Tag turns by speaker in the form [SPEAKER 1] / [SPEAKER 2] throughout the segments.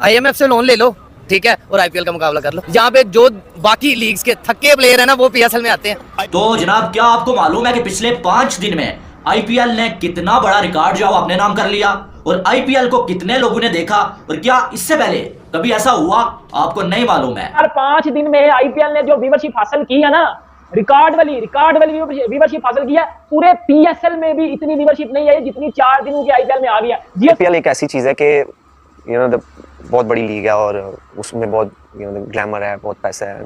[SPEAKER 1] IMF से loan ले लो, ठीक है, और IPL का मुकाबला कर लो। यहाँ पे जो बाकी लीग्स के थक्के प्लेयर है ना वो PSL में आते हैं।
[SPEAKER 2] तो जनाब क्या आपको मालूम है कि पिछले 5 दिन में IPL ने कितना बड़ा रिकॉर्ड जो अपने नाम कर लिया, और IPL को कितने लोगों ने देखा, और क्या इससे पहले कभी ऐसा हुआ आपको नहीं मालूम है?
[SPEAKER 3] 5 दिन में IPL ने जो व्यूवरशिप हासिल की है ना, रिकॉर्ड वाली व्यूवरशिप हासिल की है। पूरे PSL में भी इतनी व्यूवरशिप नहीं है जितनी 4 दिनों की IPL में आ गई है।
[SPEAKER 4] IPL एक ऐसी चीज है कि बहुत बड़ी लीग है और उसमें बहुत ग्लैमर है, बहुत पैसा है,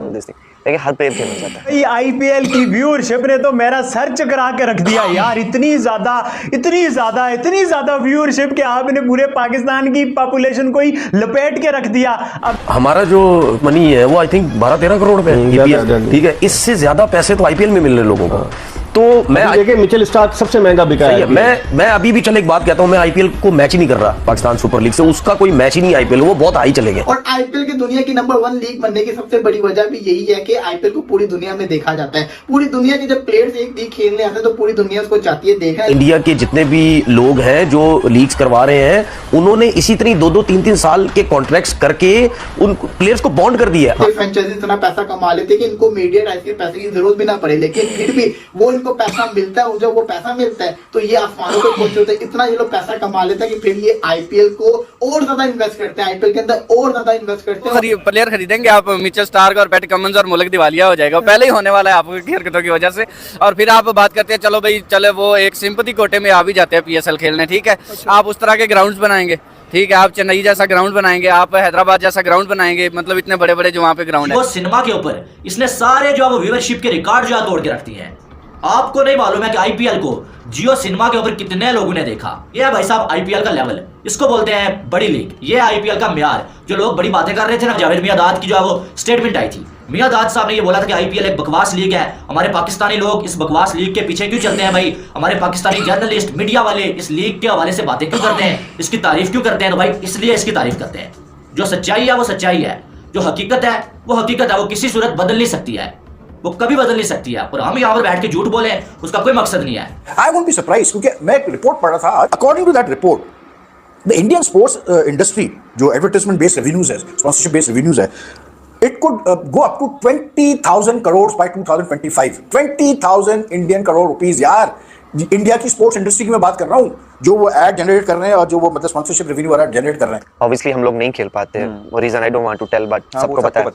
[SPEAKER 4] लेकिन हर प्लेयर खेलना चाहता है।
[SPEAKER 5] IPL की व्यूअरशिप ने तो मेरा सर चकरा के रख दिया यार। इतनी ज्यादा व्यूअरशिप कि आपने पूरे पाकिस्तान की पॉपुलेशन को ही लपेट के रख दिया। अब
[SPEAKER 6] हमारा जो मनी है वो आई थिंक 12-13 करोड़ पे है, ठीक है। इससे ज्यादा पैसे तो IPL में मिल रहे लोगों को। तो मैं
[SPEAKER 7] देखिए मिचेल स्टार्क सबसे महंगा बिका है।
[SPEAKER 6] मैं अभी भी चल एक बात कहता हूं, मैं IPL को मैच ही नहीं कर रहा पाकिस्तान सुपर लीग से, उसका कोई मैच ही नहीं IPL, वो बहुत हाई चले गए।
[SPEAKER 8] और IPL की दुनिया की नंबर 1 लीग बनने की सबसे बड़ी वजह भी यही है कि IPL को पूरी दुनिया में देखा जाता है। पूरी दुनिया के जब प्लेयर्स एक लीग खेलने आते हैं तो पूरी दुनिया उसको चाहती है देखना।
[SPEAKER 6] इंडिया के जितने भी लोग हैं जो लीग्स करवा रहे हैं, उन्होंने इसी तरह 2-2, 3-3 साल के कॉन्ट्रैक्ट्स करके उन प्लेयर्स को बॉन्ड कर दिया।
[SPEAKER 8] फ्रेंचाइजी इतना पैसा कमा लेते कि इनको मीडिया राइट्स के पैसे की जरूरत भी ना पड़े, लेकिन फिर भी वो इनको पैसा मिलता है। जब वो पैसा मिलता है तो ये आसमानों पे पहुंच होते हैं। इतना ये लोग पैसा कमा लेते हैं कि फिर ये IPL को और ज्यादा इन्वेस्ट करते हैं, IPL के अंदर और ज्यादा इन्वेस्ट करते हैं।
[SPEAKER 1] प्लेयर खरीदेंगे आप, मिचेल स्टार्क और पैट कमिंस और मुल्क दिवालिया हो जाएगा, पहले ही होने वाला है आपकी हरकतों की वजह से। और फिर आप बात करते हैं चलो भाई, चले वो एक सिंपैथी कोटे में आ भी जाते हैं PSL खेलने, ठीक है। आप उस तरह के ग्राउंड्स बनाएंगे, ठीक है, आप चेन्नई जैसा ग्राउंड बनाएंगे, आप हैदराबाद जैसा ग्राउंड बनाएंगे, मतलब इतने बड़े बड़े जो वहाँ पे ग्राउंड है।
[SPEAKER 2] वो सिनेमा के ऊपर इसने सारे जो व्यूवरशिप के रिकॉर्ड जो तोड़ के रखती है। आपको नहीं मालूम है कि IPL को जियो सिनेमा के ऊपर कितने लोगों ने देखा। ये है भाई साहब IPL का लेवल, इसको बोलते हैं बड़ी लीग। ये IPL का म्यार। जो लोग बड़ी बातें कर रहे थे ना, जावेद मियादाद की जो है वो स्टेटमेंट आई थी, मियादाद साहब ने ये बोला था कि IPL एक बकवास लीग है। हमारे पाकिस्तानी लोग इस बकवास लीग के पीछे क्यों चलते हैं भाई? हमारे पाकिस्तानी जर्नलिस्ट, मीडिया वाले इस लीग के हवाले से बातें क्यों करते हैं, इसकी तारीफ क्यों करते हैं? तो भाई इसलिए इसकी तारीफ करते हैं। जो सच्चाई है वो सच्चाई है, जो हकीकत है वो हकीकत है, वो किसी सूरत बदल नहीं सकती है, वो कभी बदल नहीं सकती है। और हम यहाँ पर बैठ के झूठ बोले उसका कोई मकसद नहीं है।
[SPEAKER 9] आई वोंट बी सरप्राइज, क्योंकि मैं एक रिपोर्ट पढ़ रहा था। According to that report the Indian sports industry जो एडवर्टाइजमेंट बेस्ड रेवेन्यूज है, स्पॉन्सरशिप बेस्ड रेवेन्यूज है, it could go up to 20,000 crores by 2025. 20,000 Indian crore rupees यार। इंडिया की स्पोर्ट्स इंडस्ट्री की मैं बात कर रहा हूँ, जो वो एड जनरेट कर रहे हैं और जो वो मतलब स्पॉन्सरशिप रेवेन्यू वाला जनरेट कर रहे हैं।
[SPEAKER 4] ऑब्वियसली हम लोग नहीं खेल पाते, वो reason I don't want to tell, but सबको पता है।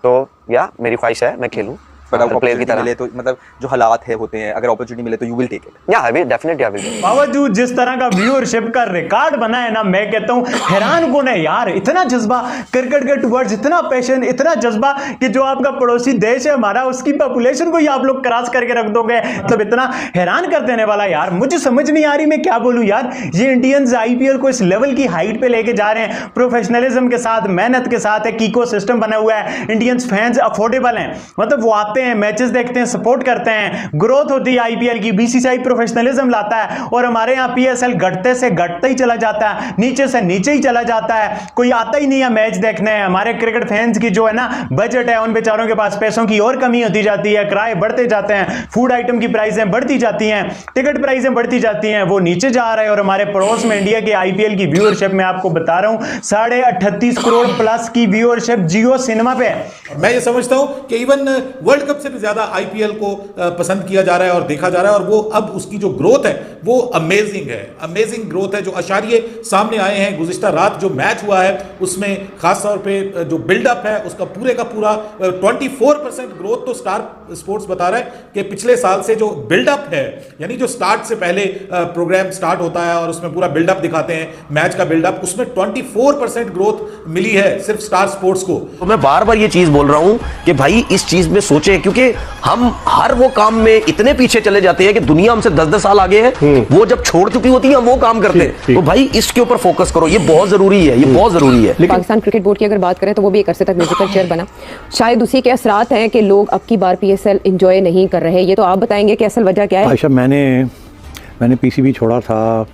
[SPEAKER 4] तो या मेरी ख्वाहिश है मैं खेलूं प्लेयर की तरह।
[SPEAKER 7] मिले तो मतलब जो हालात है होते हैं, अगर अपॉर्चुनिटी मिले तो you will take it.
[SPEAKER 4] Yeah I will definitely I will.
[SPEAKER 5] बावजूद जिस तरह का व्यूअरशिप का रिकॉर्ड बना है ना, मैं कहता हूं हैरान कौन है यार। इतना जज्बा क्रिकेट के टुवर्ड्स, इतना पैशन, इतना जज्बा कि जो आपका पड़ोसी देश है हमारा, उसकी पॉपुलेशन को ही आप लोग क्रॉस करके रख दोगे। मतलब इतना हैरान कर देने वाला यार। मुझे समझ नहीं आ रही मैं क्या बोलूं यार। ये इंडियंस IPL को इस लेवल की हाइट पे लेके जा रहे हैं, प्रोफेशनलिज्म के साथ, मेहनत के साथ। एक इकोसिस्टम बना हुआ है, इंडियंस फैंस अफोर्डेबल हैं, मतलब वो आते हैं, मैचेस देखते हैं, सपोर्ट करते हैं, ग्रोथ होती है IPL की। BCCI प्रोफेशनलिज्म लाता है, और हमारे यहाँ PSL घटते से घटता ही चला जाता है, नीचे से नीचे ही चला जाता है। कोई आता ही नहीं है मैच देखने। हमारे क्रिकेट फैंस की जो है ना बजट है, उन बेचारों के पास पैसों की और कमी होती जाती है, किराए बढ़ते जाते हैं, फूड आइटम की प्राइसें बढ़ती जाती हैं, टिकट प्राइसें बढ़ती जाती हैं, वो नीचे जा रहा है। और हमारे पड़ोस में इंडिया के IPL की व्यूअरशिप में आपको बता रहा हूं 38.5 करोड़ प्लस की व्यूअरशिप जियो सिनेमा पे।
[SPEAKER 10] मैं ये समझता हूं कि इवन वर्ल्ड कप से भी ज्यादा IPL को पसंद किया जा रहा है और देखा जा रहा है, और वो अब उसकी जो ग्रोथ है वो अमेजिंग है, अमेजिंग ग्रोथ है। जो अशारिये सामने आए हैं, गुज़िश्ता रात जो मैच हुआ है उसमें खास तौर पे जो बिल्डअप है उसका पूरे का पूरा 24% ग्रोथ तो स्टार स्पोर्ट्स बता रहा है कि पिछले साल से जो बिल्डअप है, यानी जो स्टार्ट से पहले प्रोग्राम स्टार्ट होता है और उसमें पूरा बिल्डअप दिखाते हैं, मैच का बिल्डअप, उसमें 24% ग्रोथ मिली है सिर्फ स्टार स्पोर्ट्स को।
[SPEAKER 6] तो मैं बार बार ये चीज बोल रहा हूं कि भाई इस चीज में सोचें, क्योंकि हम हर वो काम में इतने पीछे चले जाते हैं कि दुनिया हमसे 10-10 साल आगे है, वो जब छोड़ चुकी होती है हम वो काम करते हैं। तो भाई इसके ऊपर फोकस करो, ये बहुत जरूरी है, ये बहुत जरूरी है।
[SPEAKER 11] पाकिस्तान क्रिकेट बोर्ड की अगर बात करें तो वो भी एक अरसे तक म्यूजिकल चेयर बना, शायद उसी के असरात हैं कि लोग अब की बार PSL एंजॉय नहीं कर रहे। ये तो आप बताएंगे कि असल वजह क्या है?
[SPEAKER 12] आयशा, मैंने PCB छोड़ा था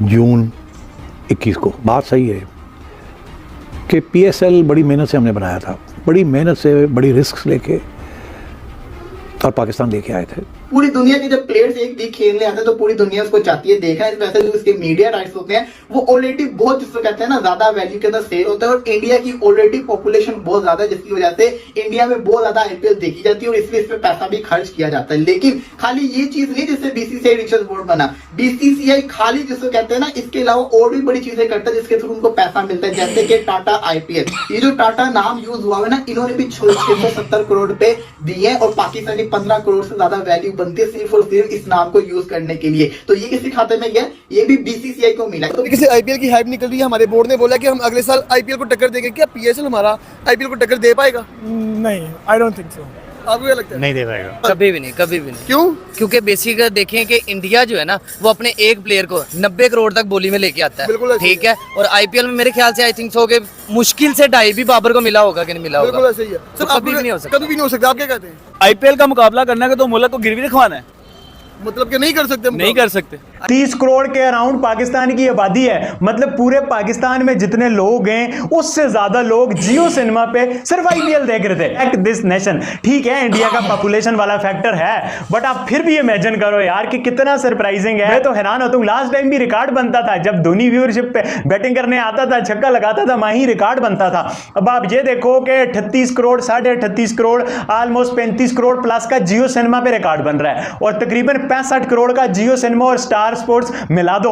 [SPEAKER 12] जून 21 को। बात सही है कि PSL बड़ी मेहनत से हमने बनाया था, बड़ी मेहनत से, बड़ी रिस्क लेके और पाकिस्तान लेके आए थे।
[SPEAKER 8] पूरी दुनिया के जब प्लेयर्स एक लीग खेलने आते हैं तो पूरी दुनिया उसको चाहती है देखना। इस वजह से जो उसके मीडिया राइट्स होते हैं वो ऑलरेडी बहुत, जिसको कहते हैं ना, ज्यादा वैल्यू के अंदर सेल होता है। और इंडिया की ऑलरेडी पॉपुलेशन बहुत ज्यादा है, जिसकी वजह से इंडिया में बहुत ज्यादा आईपीएल देखी जाती है और इसलिए इस पे पैसा भी खर्च किया जाता है। लेकिन खाली ये चीज नहीं जिससे बीसीसीआई रिसर्च बोर्ड बना। बीसीसीआई खाली जिसको कहते हैं ना, इसके अलावा और भी बड़ी चीजें करता है जिसके थ्रू उनको पैसा मिलता है, जैसे कि टाटा आईपीएल। ये जो टाटा नाम यूज हुआ है ना, इन्होंने भी 670 करोड़ रुपए दिए और पाकिस्तानी 15 करोड़ से ज्यादा वैल्यू बनती है सिर्फ और सिर्फ इस नाम को यूज करने के लिए। तो ये किसी खाते में गया, ये भी बीसीसीआई को मिला।
[SPEAKER 13] तो किसी आईपीएल की हाइप निकल रही है, हमारे बोर्ड ने बोला कि हम अगले साल आईपीएल को टक्कर देंगे। क्या पीएसएल हमारा आईपीएल को टक्कर दे पाएगा?
[SPEAKER 14] नहीं, आई डोंट थिंक सो।
[SPEAKER 13] आपको क्या लगता है?
[SPEAKER 5] नहीं दे पाएगा,
[SPEAKER 15] कभी भी नहीं, कभी भी नहीं।
[SPEAKER 13] क्यों?
[SPEAKER 15] क्योंकि बेसिक देखें कि इंडिया जो है ना, वो अपने एक प्लेयर को 90 करोड़ तक बोली में लेके आता है, ठीक है। और आईपीएल में मेरे ख्याल से आई थिंक सो के मुश्किल से 2.5 भी बाबर को मिला होगा कि नहीं मिला होगा।
[SPEAKER 13] बिल्कुल ऐसे ही है सर,
[SPEAKER 15] कभी भी नहीं हो सकता,
[SPEAKER 13] कभी भी नहीं हो सकता। आप क्या कहते हैं?
[SPEAKER 16] आईपीएल का मुकाबला करना है तो मुल्क को गिरवी रखवाना है,
[SPEAKER 13] मतलब कि नहीं कर सकते?
[SPEAKER 16] नहीं कर सकते।
[SPEAKER 5] 30 करोड़ के अराउंड पाकिस्तान की आबादी है, मतलब पूरे पाकिस्तान में जितने लोग हैं उससे ज्यादा लोग जियो सिनेमा पे सिर्फ आईपीएल देख रहे थे। एक्ट दिस नेशन, ठीक है इंडिया का पॉपुलेशन वाला फैक्टर है, बट आप फिर भी इमेजिन करो यार कि कितना सरप्राइजिंग है। मैं तो हैरान होता हूं, लास्ट टाइम भी रिकॉर्ड बनता था जब धोनी व्यूअरशिप पे बैटिंग करने आता था, छक्का लगाता था, वहीं रिकॉर्ड बनता था। अब आप ये देखो कि 38 करोड़, 38.5 करोड़, ऑलमोस्ट 35 करोड़ प्लस का जियो सिनेमा पे रिकॉर्ड बन रहा है और तकरीबन 65 करोड़ का जियो सिनेमा और स्टार स्पोर्ट्स मिला दो,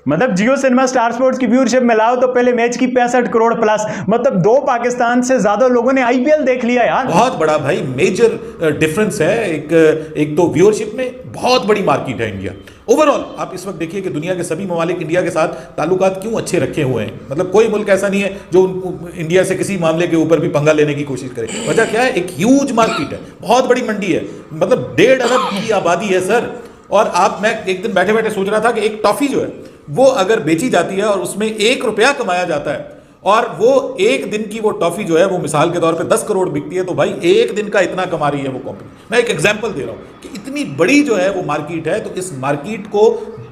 [SPEAKER 5] मतलब जियो सिनेमा स्टार स्पोर्ट्स की व्यूअरशिप मिलाओ तो पहले मैच की 65 करोड़ प्लस, मतलब 2 पाकिस्तान से ज्यादा लोगों ने आईपीएल देख लिया यार।
[SPEAKER 10] बहुत बड़ा भाई मेजर डिफरेंस है। एक तो व्यूअरशिप में बहुत बड़ी मार्केट है इंडिया। ओवरऑल आप इस वक्त देखिए कि दुनिया के सभी ममालिक इंडिया के साथ ताल्लुकात क्यों अच्छे रखे हुए हैं। मतलब कोई मुल्क ऐसा नहीं है जो इंडिया से किसी मामले के ऊपर भी पंगा लेने की कोशिश करे। वजह क्या है? एक ह्यूज मार्केट है, बहुत बड़ी मंडी है, मतलब 1.5 अरब की आबादी है सर। और मैं एक दिन बैठे बैठे सोच रहा था कि एक टॉफी जो है वो अगर बेची जाती है और उसमें 1 रुपया कमाया जाता है और वो एक दिन की वो टॉफी जो है वो मिसाल के तौर पे 10 करोड़ बिकती है, तो भाई एक दिन का इतना कमा रही है वो कंपनी। मैं एक एग्जांपल दे रहा हूं कि इतनी बड़ी जो है वो मार्केट है। तो इस मार्केट को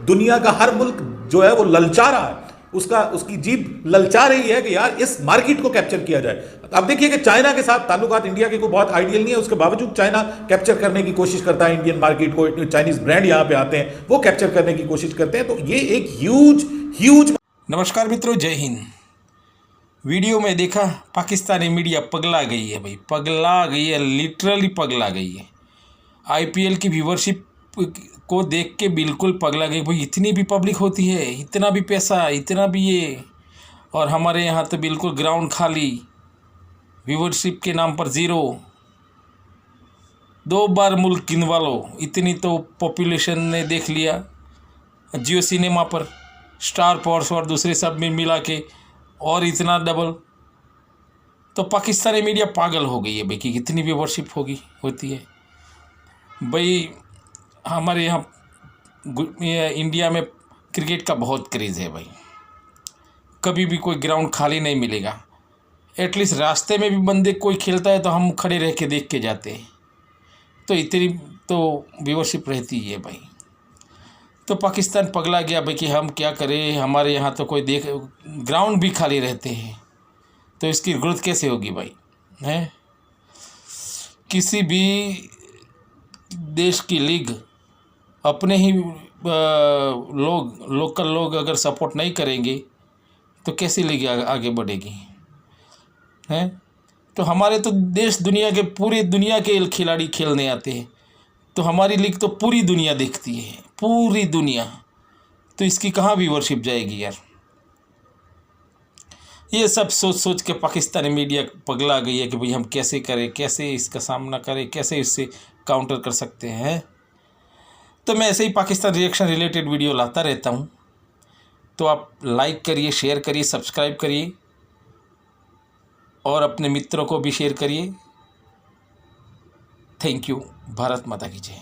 [SPEAKER 10] दुनिया का हर मुल्क जो है वो ललचा रहा है, उसकी जीभ ललचा रही है कि यार इस मार्केट को कैप्चर किया जाए। अब देखिए कि चाइना के साथ ताल्लुकात इंडिया के कोई बहुत आइडियल नहीं है, उसके बावजूद चाइना कैप्चर करने की कोशिश करता है इंडियन मार्केट को। चाइनीज ब्रांड यहाँ पे आते हैं, वो कैप्चर करने की कोशिश करते हैं। तो ये एक ह्यूज।
[SPEAKER 17] नमस्कार मित्रों, जय हिंद। वीडियो में देखा पाकिस्तानी मीडिया पगला गई है भाई, पगला गई है, लिटरली पगला गई है। आईपीएल की व्यूअरशिप को देख के बिल्कुल पगला गई भाई। इतनी भी पब्लिक होती है, इतना भी पैसा, इतना भी ये, और हमारे यहाँ तो बिल्कुल ग्राउंड खाली, व्यूअरशिप के नाम पर 0। 2 बार मुल्क गिनवा लो, इतनी तो पॉपुलेशन ने देख लिया जियो सिनेमा पर, स्टार स्पोर्ट्स और दूसरे सब में मिला के, और इतना डबल। तो पाकिस्तानी मीडिया पागल हो गई है भाई कि कितनी व्यूअरशिप होती है भाई। हमारे यहाँ इंडिया में क्रिकेट का बहुत क्रेज़ है भाई, कभी भी कोई ग्राउंड खाली नहीं मिलेगा। एटलीस्ट रास्ते में भी बंदे कोई खेलता है तो हम खड़े रह के देख के जाते हैं, तो इतनी तो व्यूअरशिप रहती है भाई। तो पाकिस्तान पगला गया भाई कि हम क्या करें, हमारे यहाँ तो कोई ग्राउंड भी खाली रहते हैं, तो इसकी ग्रोथ कैसे होगी भाई? हैं, किसी भी देश की लीग अपने ही लोकल लोग अगर सपोर्ट नहीं करेंगे तो कैसी लीग आगे बढ़ेगी? हैं, तो हमारे तो देश दुनिया के, पूरी दुनिया के खिलाड़ी खेलने आते हैं, तो हमारी लीग तो पूरी दुनिया देखती है, पूरी दुनिया। तो इसकी कहाँ व्यूअरशिप जाएगी यार? ये सब सोच के पाकिस्तानी मीडिया पगला गई है कि भाई हम कैसे करें, कैसे इसका सामना करें, कैसे इससे काउंटर कर सकते हैं। तो मैं ऐसे ही पाकिस्तान रिएक्शन रिलेटेड वीडियो लाता रहता हूँ, तो आप लाइक करिए, शेयर करिए, सब्सक्राइब करिए और अपने मित्रों को भी शेयर करिए। Thank you. भारत माता की जय।